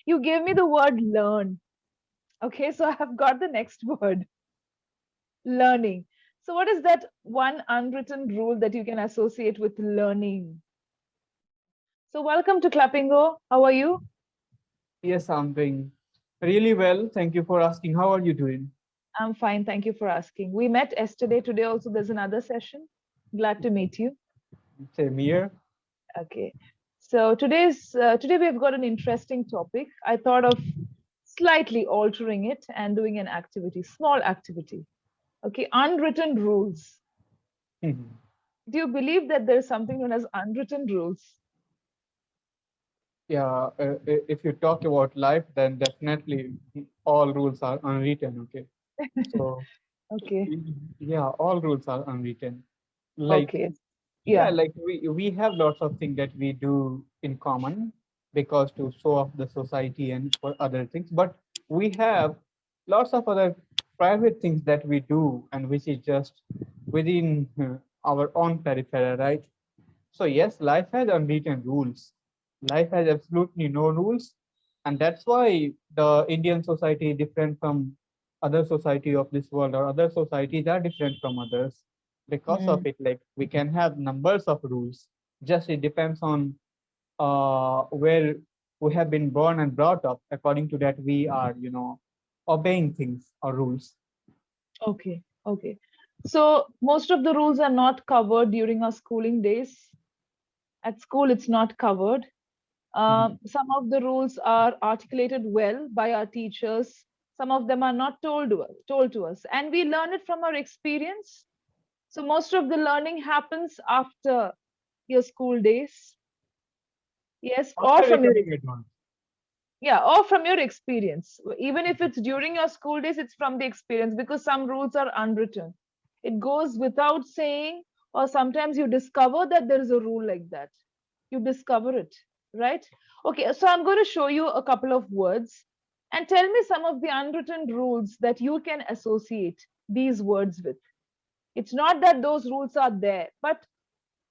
You gave me the word learn. Okay, so I have got the next word, learning. So what is that one unwritten rule that you can associate with learning? So welcome to Clapingo. How are you? Yes, I'm doing really well. Thank you for asking. How are you doing? I'm fine. Thank you for asking. We met yesterday. Today also there's another session. Glad to meet you. Same here. Okay. So today we have got an interesting topic. I thought of slightly altering it and doing an activity, small activity. Okay, unwritten rules. Mhm. Do you believe that there's something known as unwritten rules? Yeah, if you talk about life, then definitely all rules are unwritten. Okay. So, Okay. yeah, all rules are unwritten. Like, Okay. yeah, Yeah. like we have lots of things that we do in common because to show off the society and for other things. But we have lots of other private things that we do and which is just within our own peripheral, right? So yes, life has unwritten rules. Life has absolutely no rules, and that's why the Indian society is different from other society of this world, or other societies are different from others because of Mm. it. Like we can have numbers of rules. Just it depends on where we have been born and brought up. According to that, we are obeying things or rules. Okay. Okay. So most of the rules are not covered during our schooling days. At school, it's not covered. Mhm. Some of the rules are articulated well by our teachers. Some of them are not told to us, and we learn it from our experience. So most of the learning happens after your school days, yes, or After from your becoming adult. yeah, or from your experience. Even if it's during your school days, it's from the experience because some rules are unwritten. It goes without saying, or sometimes you discover that there is a rule like that. You discover it, right? Okay, so I'm going to show you a couple of words and tell me some of the unwritten rules that you can associate these words with. It's not that those rules are there, but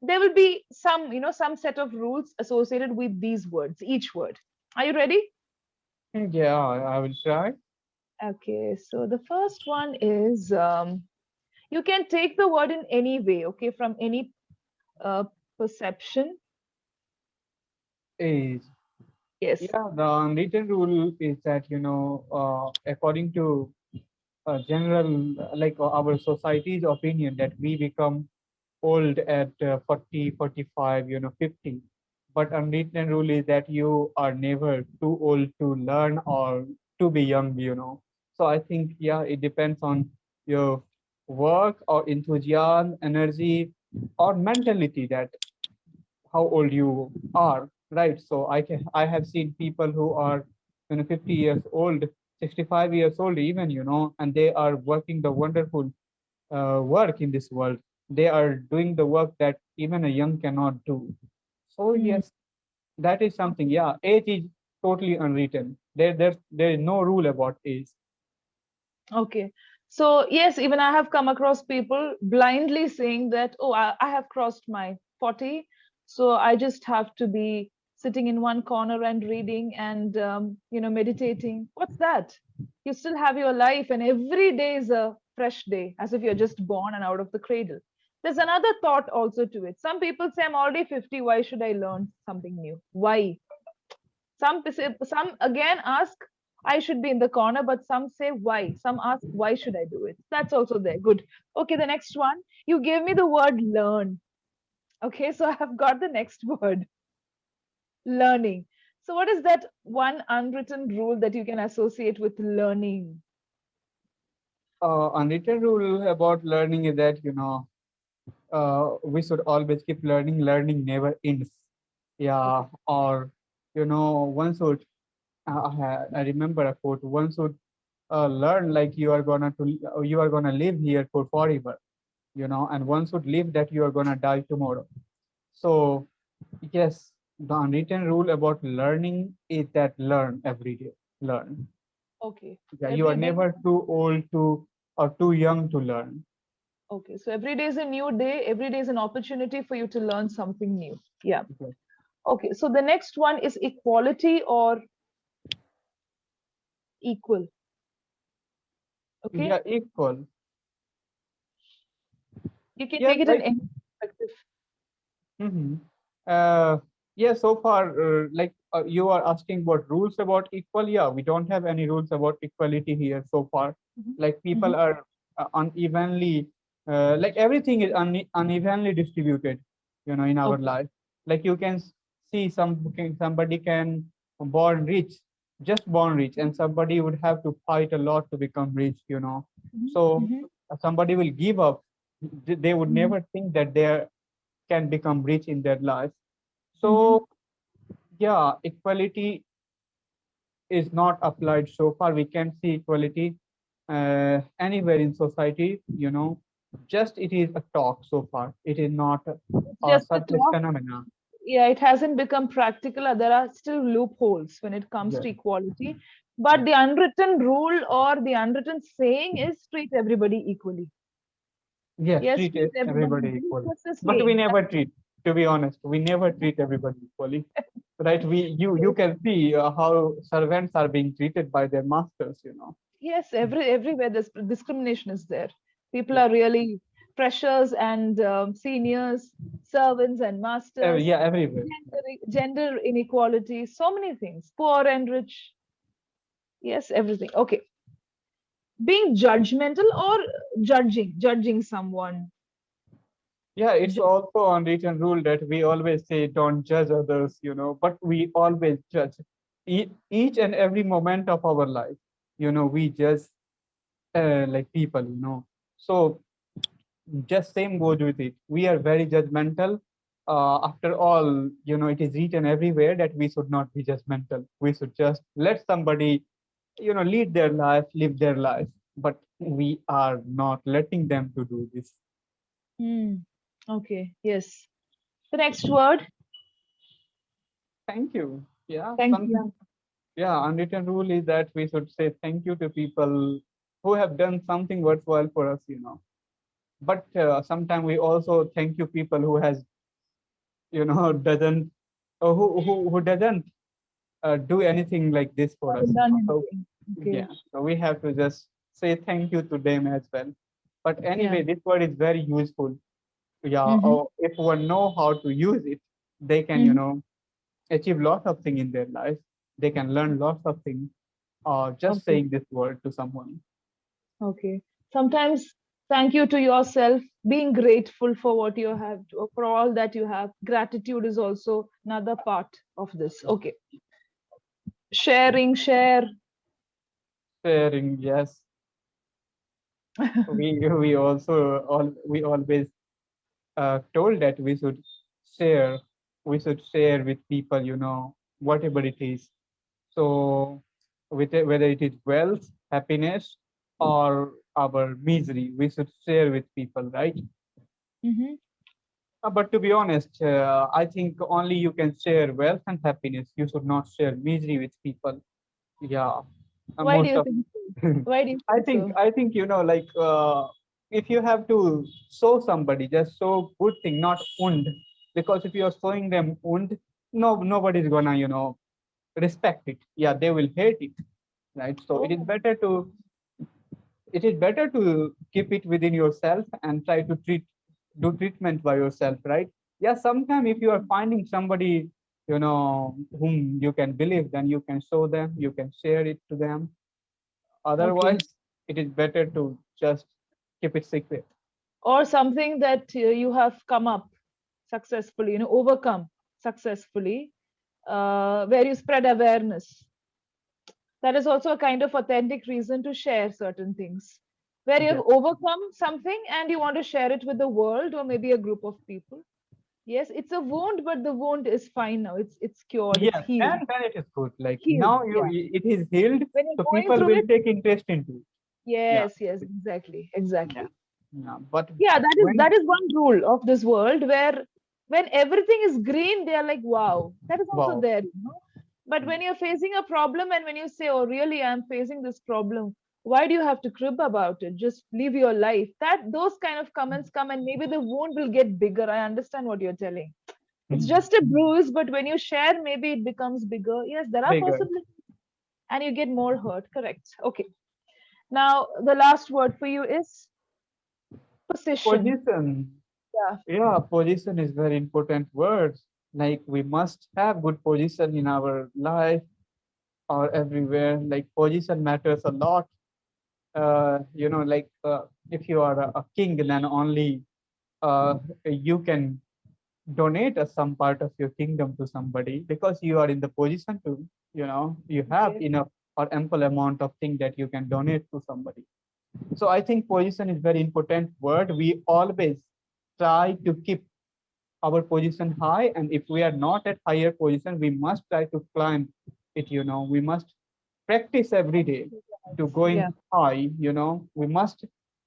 there will be some, some set of rules associated with these words, each word. Are you ready? Yeah, I will try. Okay, so the first one is you can take the word in any way, okay, from any uh, perception. Is Yes. Yeah, the unwritten rule is that, according to general, like our society's opinion, that we become old at 40, 45, 50. But unwritten rule is that you are never too old to learn or to be young. So I think, yeah, it depends on your work or enthusiasm, energy, or mentality that how old you are, right? So I have seen people who are 50 years old, 65 years old even, and they are working the wonderful work in this world. They are doing the work that even a young cannot do. So Hmm. yes, that is something. Yeah, age is totally unwritten. There is no rule about age. Okay. So, yes, even I have come across people blindly saying that, oh, I have crossed my 40. So I just have to be sitting in one corner and reading and, meditating. What's that? You still have your life, and every day is a fresh day, as if you're just born and out of the cradle. There's another thought also to it. Some people say, I'm already 50. Why should I learn something new? Why? Some again ask, I should be in the corner, but some say why. Some ask, why should I do it? That's also there. Good. Okay, the next one. You gave me the word learn. Okay, so I have got the next word, learning. So, what is that one unwritten rule that you can associate with learning? Unwritten rule about learning is that we should always keep learning. Learning never ends. Okay. Yeah, or one should. I remember a quote. One should learn like you are gonna live here for forever. And one should live that you are gonna die tomorrow. So yes, the unwritten rule about learning is that learn every day. Learn. Okay. Yeah, you are Every day. never too old to or too young to learn. Okay. So every day is a new day. Every day is an opportunity for you to learn something new. Yeah. Okay. Okay. So the next one is equality or equal. Okay, Yeah, equal. you can Yeah, take it in like. any perspective. Mm-hmm. Yeah, so far, you are asking what rules about equal. Yeah, we don't have any rules about equality here so far. Mhm. Like people Mhm. are unevenly, like everything is unevenly distributed, in our Okay. life. Like you can see somebody can born rich, just born rich, and somebody would have to fight a lot to become rich. Mhm. So Mhm. somebody will give up. They would Mhm. never think that they can become rich in their life. Mhm. So yeah, equality is not applied so far. We can see equality anywhere in society. Just it is a talk so far. It is not It's a just a surface talk. phenomena. Yeah, it hasn't become practical. There are still loopholes when it comes Yeah, to equality. But the unwritten rule or the unwritten saying is treat everybody equally. yes, Yes, treat treat everybody everybody equally. equally. It's just a But we saying. never treat. To be honest, we never treat everybody equally. Right? You Yes, can see how servants are being treated by their masters. yes, everywhere this discrimination is there. People Yeah. are really freshers and seniors, servants and masters, Yeah, everywhere. gender inequality, so many things, poor and rich. Yes, everything. Okay. Being judgmental or judging someone. Yeah, it's Ju- also unwritten rule that we always say don't judge others, but we always judge each and every moment of our life. We judge like people. So just same goes with it. We are very judgmental. After all, it is written everywhere that we should not be judgmental. We should just let somebody, lead their life, live their life. But we are not letting them to do this. Hmm. Okay. Yes. The next word. Thank you. Yeah, Thank you. sometimes. Yeah, unwritten rule is that we should say thank you to people who have done something worthwhile for us. But sometimes we also thank you people who has, doesn't, who doesn't do anything like this for us. Haven't You done know. So anything. Okay. yeah, so we have to just say thank you to them as well. But Yeah. anyway, this word is very useful. Yeah, Mm-hmm. or if one know how to use it, they can, Mm-hmm. achieve lots of things in their life. They can learn lots of things just Okay. saying this word to someone. Okay. Sometimes thank you to yourself, being grateful for what you have, for all that you have. Gratitude is also another part of this. Okay. Share. Sharing, yes. We always told that share, we should share with people, whatever it is. So whether it is wealth, happiness, or our misery, we should share with people, right? Mm-hmm. But to be honest, I think only you can share wealth and happiness. You should not share misery with people. Yeah, Why do most you of. think so? Why do you I think think so? I think like if you have to show somebody, just show good thing, not wound. Because if you are showing them wound, nobody's gonna respect it. Yeah, they will hate it, right? So it is Oh, better to keep it within yourself and try to do treatment by yourself, right? Yeah, sometimes if you are finding somebody, whom you can believe, then you can show them, you can share it to them. okay. Otherwise, it is better to just keep it secret. Or something that you have come up successfully, overcome successfully, where you spread awareness. That is also a kind of authentic reason to share certain things, where you have Yes, overcome something and you want to share it with the world or maybe a group of people. Yes, it's a wound, but the wound is fine now. It's cured, it's yes, healed. then it is good. Like Healed, now yeah. it is healed, When you're so going people through will it, take interest into it. Yeah, yes, exactly, yeah, exactly. yeah. But Yeah, that is when that is one rule of this world where when everything is green, they are like, wow, that is also wow, there. But when you're facing a problem and when you say, oh, really, I'm facing this problem, why do you have to crib about it? Just live your life. That those kind of comments come and maybe the wound will get bigger. I understand what you're telling. It's hmm, just a bruise, but when you share, maybe it becomes bigger. Yes, there are bigger. possibilities. and you get more hurt. Correct. Okay. Now, the last word for you is position. Position. Yeah. Yeah, position is very important word. Like we must have good position in our life or everywhere. Like position matters a lot. If you are a king, then only you can donate some part of your kingdom to somebody because you are in the position to, you have Okay. enough or ample amount of thing that you can donate to somebody. So I think position is very important word. We always try to keep our position high, and if we are not at higher position, we must try to climb it. We must practice every day to Yeah. going high. We must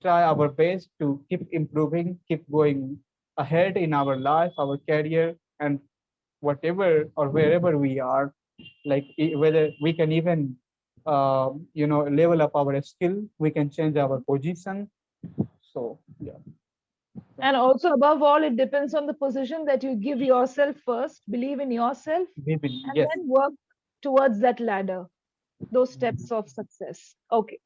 try our best to keep improving, keep going ahead in our life, our career, and whatever or wherever we are. Like whether we can even level up our skill, we can change our position. So yeah. And also, above all, it depends on the position that you give yourself first, believe in yourself, Maybe and yes. then work towards that ladder, those steps of success. Okay.